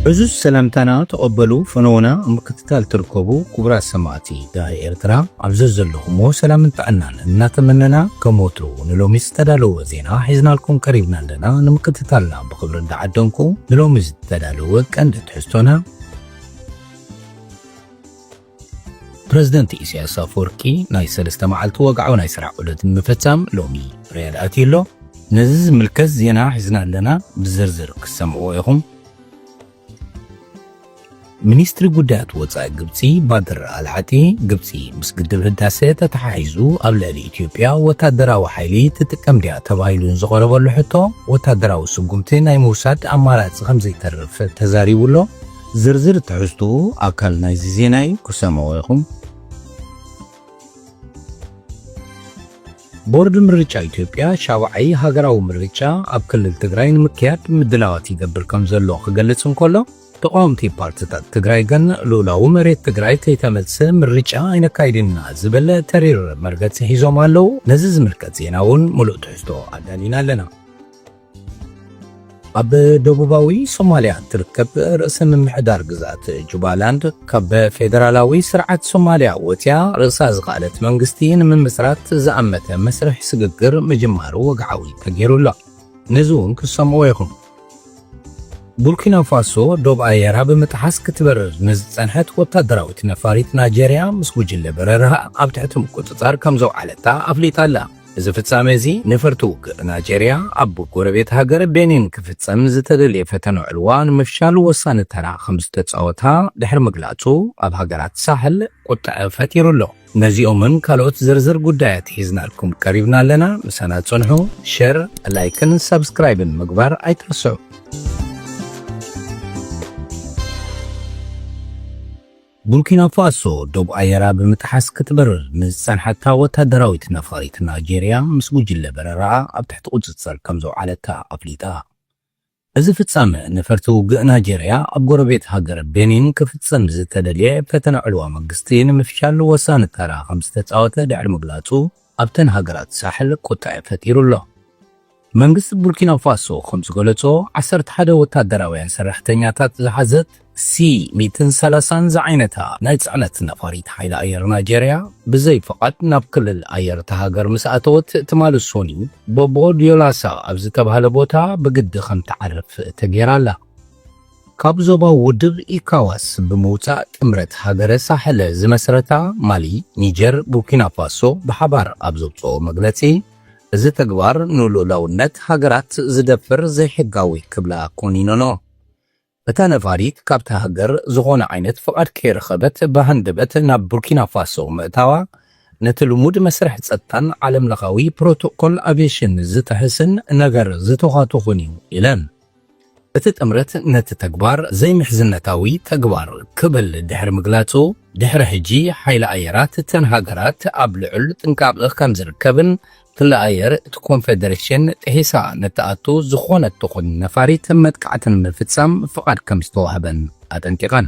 عزوز سلامتنا تقبلوا فنونا مكتتال تركبوا كبرى سماتي داي إرترا عبزز اللهم سلام تعنان ناتمننا كموترو نلوم استدالوا زينا حيزنا لكم قريبنا لنا نمكتتالنا بخبر دعدنكم نلوم استدالوا كان تحستونا بريزيدنت إسياس أفوركي ناي سلسة معلت وقعوا ناي سرع قلت مفتام لومي ريال أتيلو نزز ملكز زينا حيزنا لنا بزرزر كسمعوا يهم ሚኒስትሪ ጉዳያት ወፃኢ ግብፂ ባድር አልዓቲ ግብፂ ምስ ግድብ ህዳሴ ተተሓሒዙ ኣብ ልዕሊ ኢትዮጵያ ወታደራዊ ሓይሊ ትጥቀም ድያ ተባሂሉ ዝቐረበሉ ሕቶ ወታደራዊ ስጉምቲ ናይ ምውሳድ ኣማራፂ ከምዘይተርፍ ተዛሪቡሎ ዝርዝር ትሕዝቱ ኣካል ናይዚ ዜና ክሰምዑ ኢኹም። ቦርድ ምርጫ ኢትዮጵያ ሻውዓይ ሃገራዊ ምርጫ ኣብ ክልል ትግራይ ንምክያድ ምድላዋት ይገብር ከም ዘሎ ክገልጽ እንከሎ ተቃውምቲ ፓርቲታት ትግራይ ግን ሉላው መሬት ትግራይ ከይተመልሰ ምርጫ አይነካይድና ዝበለ ተሪር መርገጽ ሒዞም ኣለው። ነዚ ዝምልከት ዜናውን ሙሉእ ትሕዝቶ ኣዳሊና ኣለና። ኣብ ደቡባዊ ሶማልያ ትርከብ ርእሰ ምምሕዳር ግዛት ጁባላንድ ካብ ፌደራላዊ ስርዓት ሶማልያ ወፅያ ርእሳ ዝቃለት መንግስቲ ንምምስራት ዝኣመተ መስርሕ ስግግር ምጅማሩ ወግዓዊ ተገይሩላ። ነዚ እውን ክሰምዑ ኢኹም። ቡርኪና ፋሶ ዶብ ኣየራ ብምጥሓስ ክትበርር ንዝፀንሐት ወታደራዊት ነፋሪት ናይጀርያ ምስ ጉጅለ በረራ ኣብ ትሕቲ ምቁፅፃር ከም ዘውዓለታ ኣፍሊጣ ኣላ። እዚ ፍጻሜ እዚ ነፈርቲ ውግእ ናይጀርያ ኣብ ጎረቤት ሃገር ቤኒን ክፍፀም ዝተደልየ ፈተና ዕልዋ ንምፍሻል ወሳኒ ተራ ከም ዝተፃወታ ድሕሪ ምግላፁ ኣብ ሃገራት ሳሕል ቁጥዐ ፈጢሩሎ። ነዚኦምን ካልኦት ዝርዝር ጉዳያት ሒዝናልኩም ቀሪብና ኣለና። ምሳና ፅንሑ ሼር ላይክን ሰብስክራይብን ምግባር ኣይትርስዑ። ቡርኪና ፋሶ ዶብ ኣየራ ብምጥሓስ ክትበርር ንዝፀንሐታ ወታደራዊት ነፋሪት ናይጀርያ ምስ ጉጅለ በረራ ኣብ ትሕቲ ቁፅፅር ከም ዘውዓለታ ኣፍሊጣ። እዚ ፍጻመ ነፈርቲ ውግእ ናይጀርያ ኣብ ጎረቤት ሃገር ቤኒን ክፍፀም ዝተደልየ ፈተና ዕልዋ መንግስቲ ንምፍሻል ወሳኒ ተራ ከም ዝተፃወተ ድሕሪ ምግላፁ ኣብተን ሃገራት ሳሕል ቁጥዐ ፈጢሩሎ። መንግስቲ ቡርኪና ፋሶ ከም ዝገለጾ 11 ወታደራውያን ሰራሕተኛታት ዝሓዘት C-130 ዝዓይነታ ናይ ጽዕነት ነፋሪት ሓይሊ ኣየር ናይጀርያ ብዘይ ፍቓድ ናብ ክልል ኣየር ተሃገር ምስ ኣተወት ትማል ሶኒ ቦቦ ዲዮላሳ ኣብ ዝተባሃለ ቦታ ብግዲ ከም ተዓርፍ ተገይራላ። ካብ ዞባ ውድብ ኢካዋስ ብምውፃእ ጥምረት ሃገረ ሳሕል ዝመስረታ ማሊ፣ ኒጀር፣ ቡርኪና ፋሶ ብሓባር ኣብ ዘውፅኦ መግለፂ እዚ ተግባር ንሉላውነት ሃገራት ዝደፍር ዘይሕጋዊ ክብላ ኮኒኖኖ። እታ ነፋሪት ካብታ ሃገር ዝኾነ ዓይነት ፍቓድ ከይረኸበት ባህንደበት ናብ ቡርኪና ፋሶ ምእታዋ ነቲ ልሙድ መስርሕ ጸጥታን ዓለም ለኻዊ ፕሮቶኮል አቪዬሽን ዝተሕስን ነገር ዝተኻትኹን እዩ ኢለን። እቲ ጥምረት ነቲ ተግባር ዘይምሕዝነታዊ ተግባር ክብል ድሕሪ ምግላፁ ድሕሪ ሕጂ ሓይሊ ኣየራት እተን ሃገራት ኣብ ልዑል ጥንቃቐ ከም ዝርከብን ክልል ኣየር እቲ ኮንፌደሬሽን ጥሒሳ ነተኣቱ ዝኾነት ትኹን ነፋሪት መጥቃዕትን ምፍጻም ፍቓድ ከም ዝተዋህበን ኣጠንቂቐን።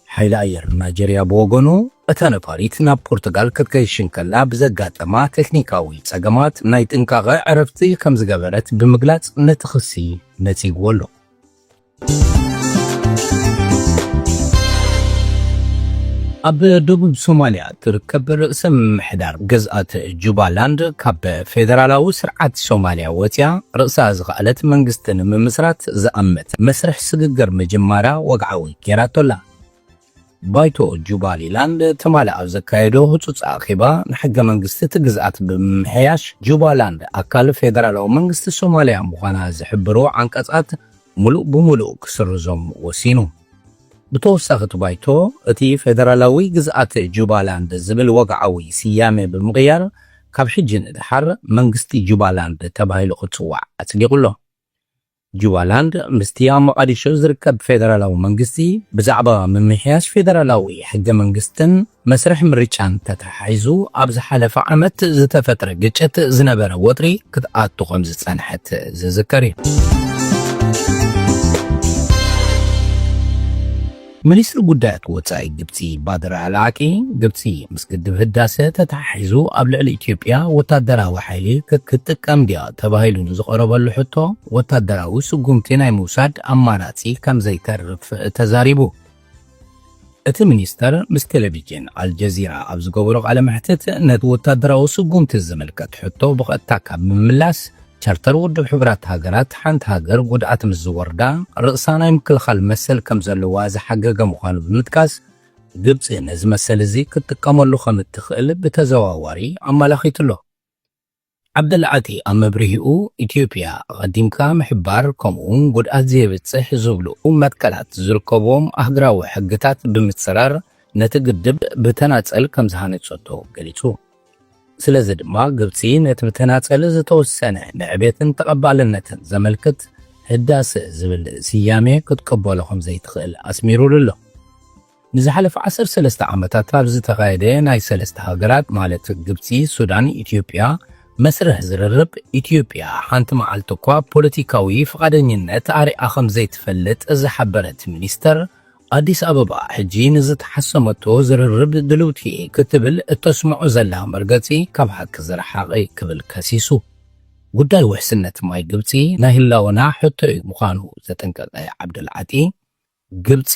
ሓይሊ ኣየር ናይጀርያ ብወገኑ እታ ነፋሪት ናብ ፖርቱጋል ክትከይሽን ከላ ብዘጋጠማ ቴክኒካዊ ጸገማት ናይ ጥንቃቐ ዕረፍቲ ከም ዝገበረት ብምግላጽ ነቲ ክሲ ነጺግዎ ኣሎ። ኣብ ደቡብ ሶማልያ ትርከብ ርእሰ ምምሕዳር ግዝኣት ጁባላንድ ካብ ፌደራላዊ ስርዓት ሶማልያ ወፅያ ርእሳ ዝኸኣለት መንግስቲ ንምምስራት ዝኣመተ መስርሕ ስግግር ምጅማራ ወግዓዊ ገይራቶላ። ባይቶ ጁባሊላንድ ትማል ኣብ ዘካየዶ ህፁፅ ኣኼባ ንሕገ መንግስቲ እቲ ግዝኣት ብምምሕያሽ ጁባላንድ ኣካል ፌደራላዊ መንግስቲ ሶማልያ ምዃና ዝሕብሩ ዓንቀጻት ሙሉእ ብምሉእ ክስርዞም ወሲኑ። ብተወሳኺ ባይቶ እቲ ፌደራላዊ ግዝኣት ጁባላንድ ዝብል ወግዓዊ ስያሜ ብምቕያር ካብ ሕጂ ንድሓር መንግስቲ ጁባላንድ ተባሂሉ ክፅዋዕ ኣፅዲቑሎ። ጁባላንድ ምስቲ ኣብ መቃዲሾ ዝርከብ ፌደራላዊ መንግስቲ ብዛዕባ ምምሕያሽ ፌደራላዊ ሕገ መንግስትን መስርሕ ምርጫን ተተሓሒዙ ኣብ ዝሓለፈ ዓመት ዝተፈጥረ ግጭት ዝነበረ ወጥሪ ክትኣቱ ከም ዝጸንሐት ዝዝከር እዩ። ሚኒስትር ጉዳያት ወፃኢ ግብፂ ባድር አልዓቂ ግብፂ ምስ ግድብ ህዳሴ ተተሓሒዙ ኣብ ልዕሊ ኢትዮጵያ ወታደራዊ ሓይሊ ክትጥቀም ድያ ተባሂሉ ንዝቐረበሉ ሕቶ ወታደራዊ ስጉምቲ ናይ ምውሳድ ኣማራፂ ከም ዘይተርፍ ተዛሪቡ። እቲ ሚኒስተር ምስ ቴሌቪዥን አልጀዚራ ኣብ ዝገበሮ ቃለ መሕትት ነቲ ወታደራዊ ስጉምቲ ዝምልከት ሕቶ ብቐጥታ ካብ ምምላስ ቻርተር ውድብ ሕብራት ሃገራት ሓንቲ ሃገር ጉድኣት ምስ ዝወርዳ ርእሳ ናይ ምክልኻል መሰል ከም ዘለዋ ዝሓገገ ምዃኑ ብምጥቃስ ግብፂ ነዚ መሰል እዚ ክትጥቀመሉ ከም እትኽእል ብተዘዋዋሪ ኣመላኺቱ ኣሎ። ዓብደልዓቲ ኣብ መብርሂኡ ኢትዮጵያ ቀዲምካ ምሕባር ከምኡውን ጉድኣት ዘየብፅሕ ዝብሉ መትከላት ዝርከቦም ኣህጉራዊ ሕግታት ብምፅራር ነቲ ግድብ ብተናፀል ከም ዝሃነፀቶ ገሊጹ። ስለዚ ድማ ግብፂ ነቲ ብተናፀል ዝተወሰነ ንዕቤትን ተቐባልነትን ዘመልክት ህዳሴ ዝብል ስያሜ ክትቀበሎ ከም ዘይትኽእል ኣስሚሩሉ ኣሎ። ንዝሓለፈ 13 ዓመታት ኣብ ዝተኻየደ ናይ ሰለስተ ሃገራት ማለት ግብፂ፣ ሱዳን፣ ኢትዮጵያ መስርሕ ዝርርብ ኢትዮጵያ ሓንቲ መዓልቲ እኳ ፖለቲካዊ ፍቓደኝነት ኣርኢኣ ከም ዘይትፈልጥ ዝሓበረት ሚኒስተር አዲስ አበባ ሕጂ ንዝተሓሰመቶ ዝርርብ ድልውቲ ክትብል እተስምዑ ዘላ መርገፂ ካብ ሓቂ ዝረሓቐ ክብል ከሲሱ። ጉዳይ ውሕስነት ማይ ግብፂ ናይ ህላወና ሕቶ ምዃኑ ዘጠንቀቐ ዓብደልዓጢ ግብፂ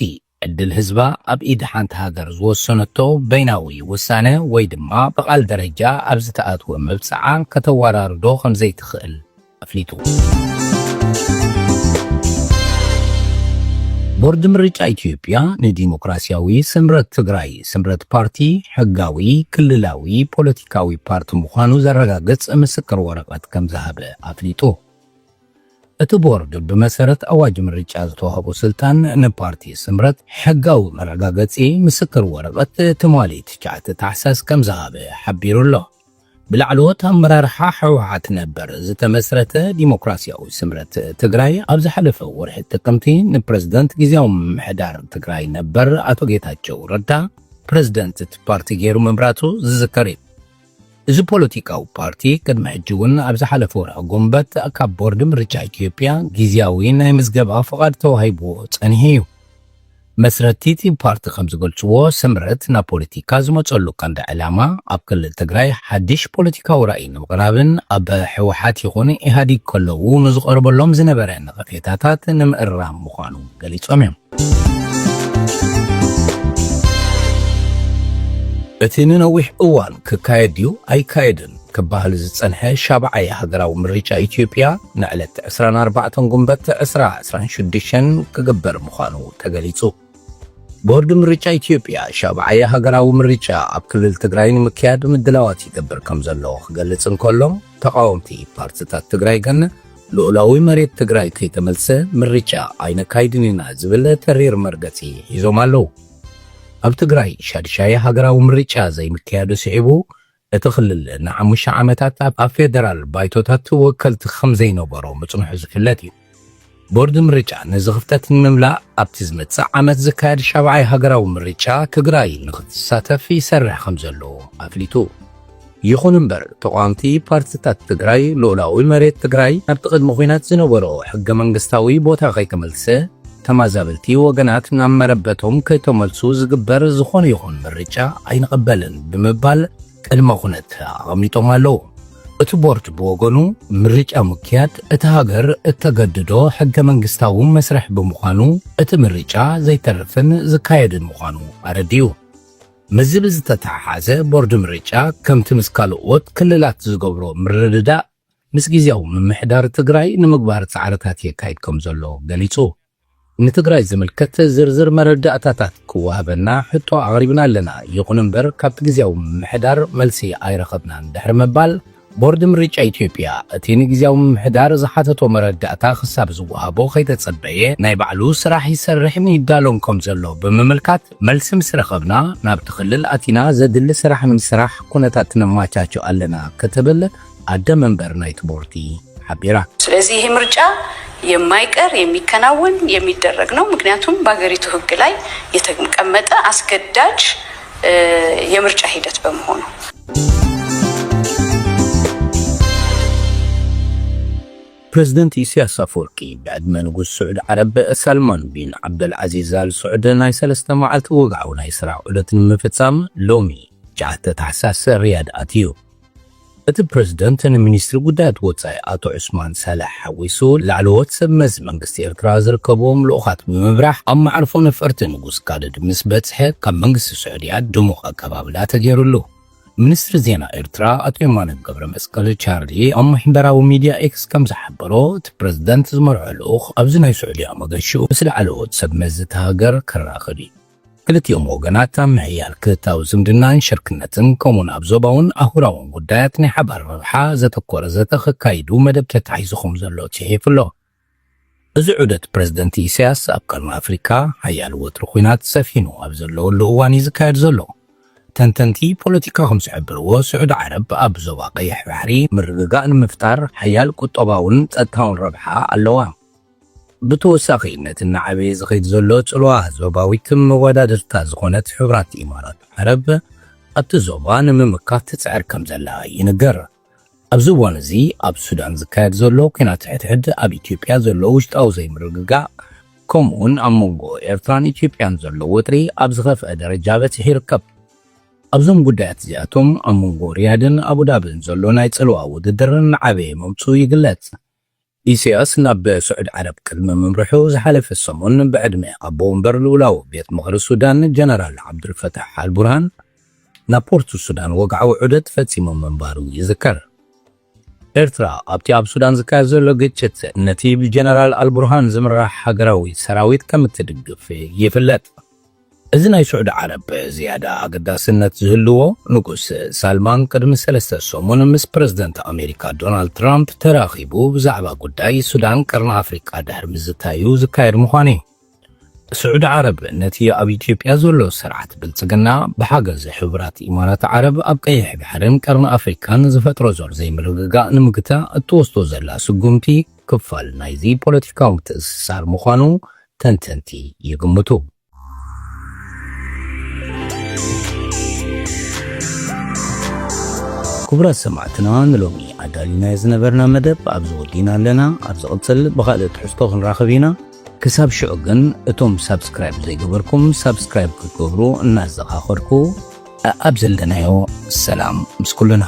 ዕድል ህዝባ ኣብ ኢድ ሓንቲ ሃገር ዝወሰነቶ በይናዊ ውሳነ ወይ ድማ በቓል ደረጃ ኣብ ዝተኣትወ መብፅዓ ከተወራርዶ ከም ዘይትኽእል ኣፍሊጡ። ቦርድ ምርጫ ኢትዮጵያ ንዲሞክራሲያዊ ስምረት ትግራይ ስምረት ፓርቲ ሕጋዊ ክልላዊ ፖለቲካዊ ፓርቲ ምዃኑ ዘረጋግጽ ምስክር ወረቐት ከም ዝሃበ ኣፍሊጡ። እቲ ቦርድ ብመሰረት ኣዋጅ ምርጫ ዝተዋህቦ ስልጣን ንፓርቲ ስምረት ሕጋዊ መረጋገፂ ምስክር ወረቐት ትማሊት 9 ታሕሳስ ከም ዝሃበ ሓቢሩ ኣሎ። ብላዕለዎት ኣመራርሓ ሕወሓት ነበር ዝተመስረተ ዲሞክራሲያዊ ስምረት ትግራይ ኣብ ዝሓለፈ ወርሒ ጥቅምቲ ንፕረዚደንት ጊዜያዊ ምምሕዳር ትግራይ ነበር ኣቶ ጌታቸው ረዳ ፕረዚደንት እቲ ፓርቲ ገይሩ ምምራቱ ዝዝከር እዩ። እዚ ፖለቲካዊ ፓርቲ ቅድሚ ሕጂ እውን ኣብ ዝሓለፈ ወርሒ ጉንበት ካብ ቦርድ ምርጫ ኢትዮጵያ ጊዜያዊ ናይ ምዝገባ ፍቓድ ተዋሂብዎ ፀኒሑ እዩ። መስረቲት ፓርቲ ከም ዝገልጽዎ ስምረት ናብ ፖለቲካ ዝመፀሉ ቀንዲ ዕላማ ኣብ ክልል ትግራይ ሓድሽ ፖለቲካዊ ራእይ ንምቕራብን ኣብ ሕወሓት ይኹን ኢህአዲግ ከለዉ ንዝቐርበሎም ዝነበረ ነቐፌታታት ንምእራም ምዃኑ ገሊፆም እዮም። እቲ ንነዊሕ እዋን ክካየድ ድዩ ኣይካየድን ክበሃል ዝጸንሐ ሻብዓይ ሃገራዊ ምርጫ ኢትዮጵያ ንዕለት 24 ጉንበት 2026 ክግበር ምዃኑ ተገሊጹ። ቦርድ ምርጫ ኢትዮጵያ ሻብዓይ ሃገራዊ ምርጫ ኣብ ክልል ትግራይ ንምክያድ ምድላዋት ይገብር ከም ዘለዎ ክገልጽ እንከሎ ተቃወምቲ ፓርቲታት ትግራይ ግን ልኡላዊ መሬት ትግራይ ከይተመልሰ ምርጫ ኣይነካይድን ኢና ዝብል ተሪር መርገፂ ሒዞም ኣለዉ። ኣብ ትግራይ ሻድሻይ ሃገራዊ ምርጫ ዘይምክያዱ ስዒቡ እቲ ክልል ን5 ዓመታት ኣብ ፌደራል ባይቶታት ወከልቲ ከም ዘይነበሮ ምጽንሑ ዝፍለጥ እዩ። ቦርድ ምርጫ ነዚ ክፍተት ንምምላእ ኣብቲ ዝመጽእ ዓመት ዝካየድ ሻብዓይ ሃገራዊ ምርጫ ትግራይ ንኽትሳተፍ ይሰርሕ ከም ዘለዎ ኣፍሊጡ። ይኹን እምበር ተቃዋምቲ ፓርቲታት ትግራይ ልኡላዊ መሬት ትግራይ ናብቲ ቅድሚ ኩናት ዝነበሮ ሕገ መንግስታዊ ቦታ ከይተመልሰ ተማዛበልቲ ወገናት ናብ መረበቶም ከይተመልሱ ዝግበር ዝኾነ ይኹን ምርጫ ኣይንቕበልን ብምባል ቅድመ ኩነት ኣቐሚጦም ኣለዉ። እቲ ቦርድ ብወገኑ ምርጫ ምክያድ እቲ ሃገር እተገድዶ ሕገ መንግስታዊ መስርሕ ብምዃኑ እቲ ምርጫ ዘይተርፍን ዝካየድን ምዃኑ ኣረዲዩ። ምዝብ ዝተተሓሓዘ ቦርድ ምርጫ ከምቲ ምስ ካልኦት ክልላት ዝገብሮ ምርድዳእ ምስ ጊዜያዊ ምምሕዳር ትግራይ ንምግባር ፃዕርታት የካይድ ከም ዘሎ ገሊጹ። ንትግራይ ዝምልከት ዝርዝር መረዳእታታት ክወሃበና ሕቶ ኣቕሪብና ኣለና። ይኹን እምበር ካብቲ ጊዜያዊ ምምሕዳር መልሲ ኣይረኸብናን ድሕሪ ምባል ቦርድ ምርጫ ኢትዮጵያ እቲ ንጊዜያዊ ምምሕዳር ዝሓተቶ መረዳእታ ክሳብ ዝወሃቦ ከይተጸበየ ናይ ባዕሉ ስራሕ ይሰርሕን ይዳሎም ከም ዘሎ ብምምልካት መልሲ ምስ ረኸብና ናብቲ ክልል ኣቲና ዘድሊ ስራሕ ንምስራሕ ኩነታት ነማቻቸው ኣለና ክትብል ኣደ መንበር ናይቲ ቦርዲ ሓቢራ። ስለዚህ ይህ ምርጫ የማይቀር የሚከናወን የሚደረግ ነው። ምክንያቱም በአገሪቱ ሕግ ላይ የተቀመጠ አስገዳጅ የምርጫ ሂደት በመሆኑ . بريزيدنت إسياس أفوركي بعد ما نقول سعود عرب سلمان بن عبد العزيز آل سعود ناي سلسة معلت وقعوا ناي سرع عودة المفتسام لومي جعت تحساس رياض آتيو እቲ ፕሬዝደንት ንሚኒስትሪ ጉዳያት ወፃኢ አቶ ዑስማን ሳላሕ ሓዊሱ ላዕለዎት ሰብ መዝ መንግስቲ ኤርትራ ዝርከቦም ልኡኻት ብምምራሕ ኣብ ማዕርፎ ነፈርቲ ንጉስ ካለድ ምስ በፅሐ ካብ መንግስቲ ስዑድያ ድሙቕ ኣቀባብላ ተገይሩሉ። ሚኒስትሪ ዜና ኤርትራ አቶ የማነ ገብረ መስቀል ቻርሊ ኣብ ማሕበራዊ ሚድያ ኤክስ ከም ዝሓበሮ እቲ ፕሬዝደንት ዝመርሖ ልኡኽ ኣብዚ ናይ ስዑድያ መገሹ ምስ ላዕለዎት ሰብ መዝ እቲ ሃገር ክራኸብ እዩ። ክልቲኦም ወገናት ምሕያል ክልታዊ ዝምድናን ሽርክነትን ከምኡውን ኣብ ዞባውን ኣህጉራውን ጉዳያት ናይ ሓባር ረብሓ ዘተኮረ ዘተ ክካይዱ መደብ ተታሒዙኹም ዘሎ ትሒፍ ኣሎ። እዚ ዑደት ፕሬዝደንት ኢሳያስ ኣብ ቀርኒ ኣፍሪካ ሓያል ወትሪ ኩናት ሰፊኑ ኣብ ዘለወሉ እዋን እዩ ዝካየድ ዘሎ። ተንተንቲ ፖለቲካ ከም ዝሕብርዎ ስዑድ ዓረብ ኣብ ዞባ ቀይሕ ባሕሪ ምርግጋእ ንምፍጣር ሓያል ቁጠባውን ጸጥታውን ረብሓ ኣለዋ። ብተወሳኺነት እናዓበየ ዝኸይድ ዘሎ ጽልዋ ዞባዊት መወዳድርታ ዝኾነት ሕብራት ኢማራት ዓረብ ኣብቲ ዞባ ንምምካት ትፅዕር ከም ዘላ ይንገር። ኣብዚ እዋን እዚ ኣብ ሱዳን ዝካየድ ዘሎ ኩናት ሕድሕድ ኣብ ኢትዮጵያ ዘሎ ውሽጣዊ ዘይምርግጋእ ከምኡውን ኣብ መንጎ ኤርትራን ኢትዮጵያን ዘሎ ውጥሪ ኣብ ዝኸፍአ ደረጃ በፂሑ ይርከብ። ኣብዞም ጉዳያት እዚኣቶም ኣብ መንጎ ሪያድን ኣቡዳብን ዘሎ ናይ ጽልዋ ውድድር ንዓበየ መምፅኡ ይግለጽ። ኢሳያስ ናብ ስዑድ ዓረብ ቅድሚ ምምርሑ ዝሓለፈ ሰሙን ብዕድመ ኣቦ ወንበር ልኡላዊ ቤት ምኽሪ ሱዳን ጀነራል ዓብዱልፈታሕ አልቡርሃን ናብ ፖርቱ ሱዳን ወግዓዊ ዑደት ፈፂሞም ምንባሩ ይዝከር። ኤርትራ ኣብቲ ኣብ ሱዳን ዝካየድ ዘሎ ግጭት ነቲ ብጀነራል አልቡርሃን ዝምራሕ ሃገራዊ ሰራዊት ከም እትድግፍ ይፍለጥ። እዚ ናይ ስዑድ ዓረብ ዝያዳ ኣገዳስነት ዝህልዎ ንጉስ ሳልማን ቅድሚ 3 ሰሙን ምስ ፕሬዝደንት ኣሜሪካ ዶናልድ ትራምፕ ተራኺቡ ብዛዕባ ጉዳይ ሱዳን ቀርኒ ኣፍሪካ ድሕሪ ምዝታዩ ዝካየድ ምዃኑ እዩ። ስዑድ ዓረብ ነቲ ኣብ ኢትዮጵያ ዘሎ ስርዓት ብልጽግና ብሓገዝ ሕብራት ኢማራት ዓረብ ኣብ ቀይሕ ባሕርን ቀርኒ ኣፍሪካን ዝፈጥሮ ዘሎ ዘይምርግጋእ ንምግታእ እትወስዶ ዘላ ስጉምቲ ክፋል ናይዚ ፖለቲካዊ ምትእስሳር ምዃኑ ተንተንቲ ይግምቱ። ክቡራት ሰማዕትና ንሎሚ ኣዳሊና ዝነበርና መደብ ኣብዚ ወዲና ኣለና። ኣብ ዝቕፅል ብኻልእ ትሕዝቶ ክንራኸብ ኢና። ክሳብ ሽዑ ግን እቶም ሳብስክራይብ ዘይገበርኩም ሳብስክራይብ ክትገብሩ እናዘኻኸርኩ ኣብ ዘለናዮ ሰላም ምስ ኩሉና።